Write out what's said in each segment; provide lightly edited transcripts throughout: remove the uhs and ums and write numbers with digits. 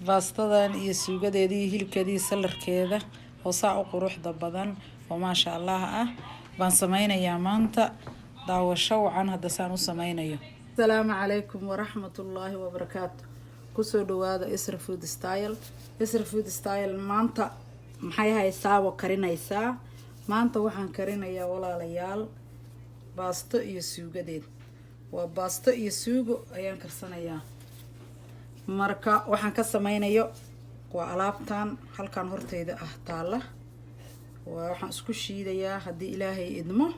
baastadan iyo suugadeedii hilibkeedii salarkeeda oo saa u quruxda badan oo maasha Allah ah baan sameynayaa maanta. daawasho wacan hadda saan u sameynayo. Assalaamu calaykum waraxmatullaahi wabarakaatu. kusoo dhawaada Isra Food Style. Isra Food Style maanta maxay haysaa oo karinaysaa? maanta waxaan karinayaa walaalayaal baasto iyo suugadeed. waa baasto iyo suugo ayaan karsanayaa. marka waxaan ka sameynayo waa alaabtan halkan horteyda ah taala. waxaan isku shiidayaa haddii Ilaahay idmo.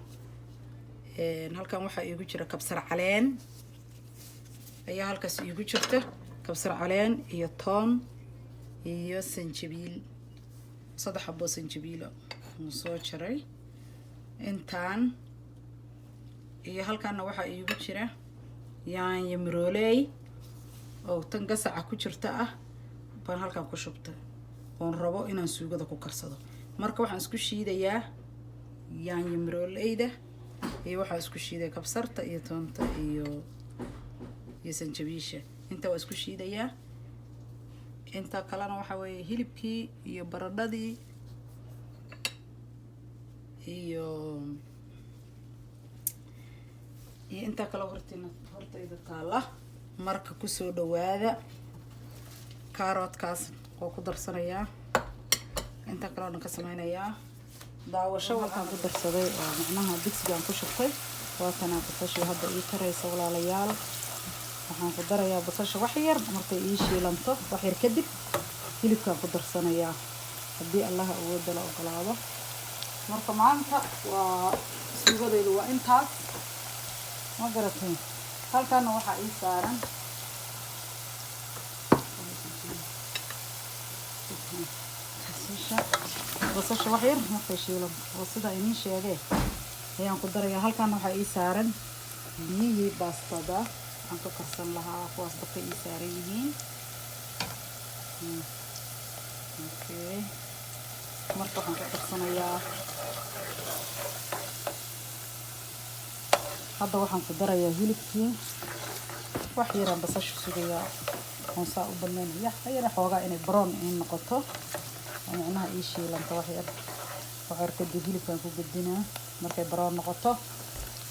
halkan waxaa iigu jira kabsar caleen ayaa halkaas iigu jirta. kabsar caleen iyo toon iyo sanjabiil, 3 xabo sanjabiil oo soo jaray intaan. iyo halkaana waxaa iigu jira yaanyo marooley oo tan gasaca ku jirta ah baan halkan ku shubta oon rabo inaan suugada ku karsado. marka waxaan isku shiidayaa yaanyo marooleyda iyo waxaan isku shiiday kabsarta iyo toonta iyo sanjabiisha. inta waa isku shiidayaa. inta kalena waxa weeye hilibkii iyo baradhadii iyo inta kale horteyda taala. marka kusoo dhawaada. karootkaas oo ku darsanayaa. inta kale oo ka sameynayaa daawasho. waxaan ku darsaday oo macnaha digsigaan ku shubtay. waa kana basasha hadda ii karaysa walaalayaal. waxaan ku darayaa basasha wax yar markay ii shiilanto wax yar kadib hilibkaan ku darsanayaa haddii Allah uu dalo ogolaado. marka maanta waa suugadeedu waa intaas. ma garatay. halkaana waxaa ii saaran basasha wax yar markay shiilanto oo sida ay ii sheegay ayaan ku darayaa. halkaana waxaa ii saaran biyihii baastada aan ku karsan lahaa kuwaas dadka ii saaran yihiin. okay. marka waxaan ku karsanayaa. hadda waxaan ku darayaa hilibkii. wax yaraan basasha sugayaa oon saa u badnaynaya. yara xoogaa inay brown noqoto oo macnaha ii shiilanto wax yar. wax yar kadib hilibkaan ku gedinaa markay brown noqoto.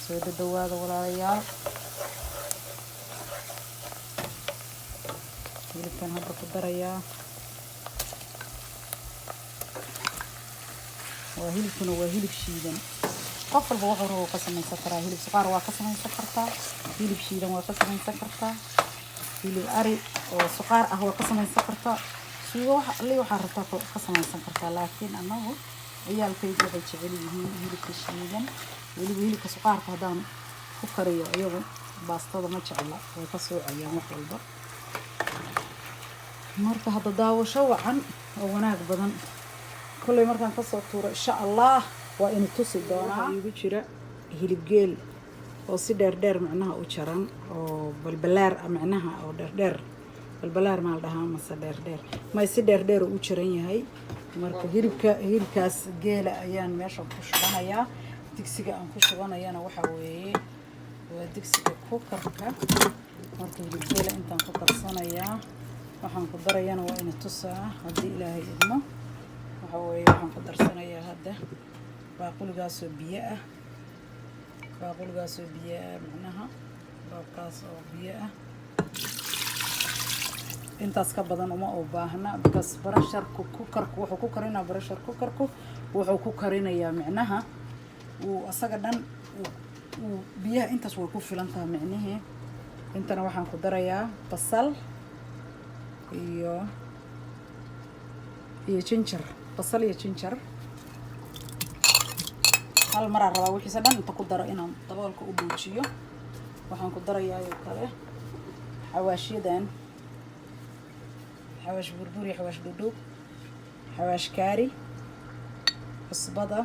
soo dhawaada walaalayaal. hilibkan hadda ku darayaa. waa hilibkuna waa hilib shiidan. qof walba wuxuu rabo ka samaysan karaa. hilib suqaar waa ka samaysan kartaa. hilib shiidan waa ka samaysan kartaa. hilib ari oo suqaar ah waa ka samaysan kartaa. suugo waxaa rabtaa ka samaysan kartaa. laakiin anagu ciyaalkaygu waxay jecel yihiin hilibka shiidan. weliba hilibka suqaarka haddaan ku kariyo iyagu baastada ma jecla, way ka soocayaan wax walba. marka hadda daawasho wacan oo wanaag badan. kullay markaan ka soo tuuro insha Allah waa in tusi doonaa. iigu jira hilib geel oo si dheer macnaha u jaran oo balbalaar macnaha oo dheer balbalaar ma la dhahaa mase dheer ma si dheer u jaran yahay. marka hilibkaas geela ayaan meesha ku shubanayaa. digsiga aan ku shubanayana waxa weeye waa digsiga kukarka. marka hilib geela intaan ku karsanayaa waxaan ku darayana waa in tusaa haddii Ilaahay idmo. waxa weeye waxaan ku darsanayaa hadda baaquligaas oo biyo ah. macnaha baabkaas oo biyo ah. intaas ka badan uma u baahna because pressure cookerku wuxuu ku karinayaa pressure cookerku wuxuu ku karinayaa macnaha uu asaga dhan uu biyaha intaas way ku filan tahay macnaheedu. intana waxaan ku darayaa basal iyo ginger. basal iyo ginger hal mar rabaa wixii dhan inta ku daro inaan daboolka u buujiyo. waxaan ku darayaa iyo kale xawaashyadan. xawaash burburi, xawaash dhudhub, xawaash kaari, cusbada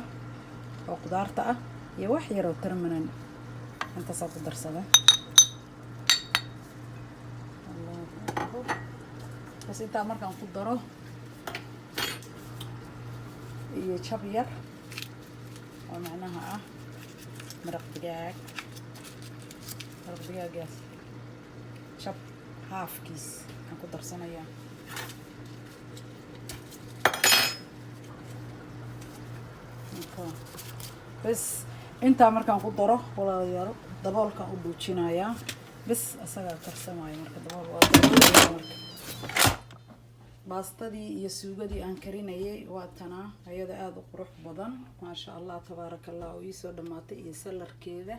oo qudaarta ah iyo wax yar oo tarmanan intaas ku darsada. bas inta markaan ku daro iyo chab yar oo macnaha ah maraq digaagaas chab half kiis aan ku darsanayaa. بس انت markaan ku daro walaalayaal daboolka u buujinaya bas asaga karsamay marka dabool waa marka baastadii iyo suugadii aan karinayay waa tana ayada aad u qurux badan ma sha Allah tabarakallah oo soo dhamaatay iyo salarkeeda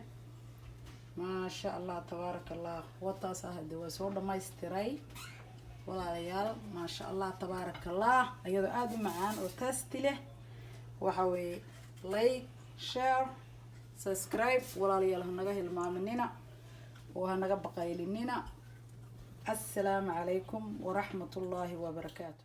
ma sha Allah tabarakallah wataas ah waa soo dhameystiray walaalayaal ma sha Allah tabarakallah ayada aad u macaan oo taasti leh waxa way like share subscribe walaalayaal hanaga hilmaaminina oo hanaga baqaylinina السلام عليكم ورحمة الله وبركاته.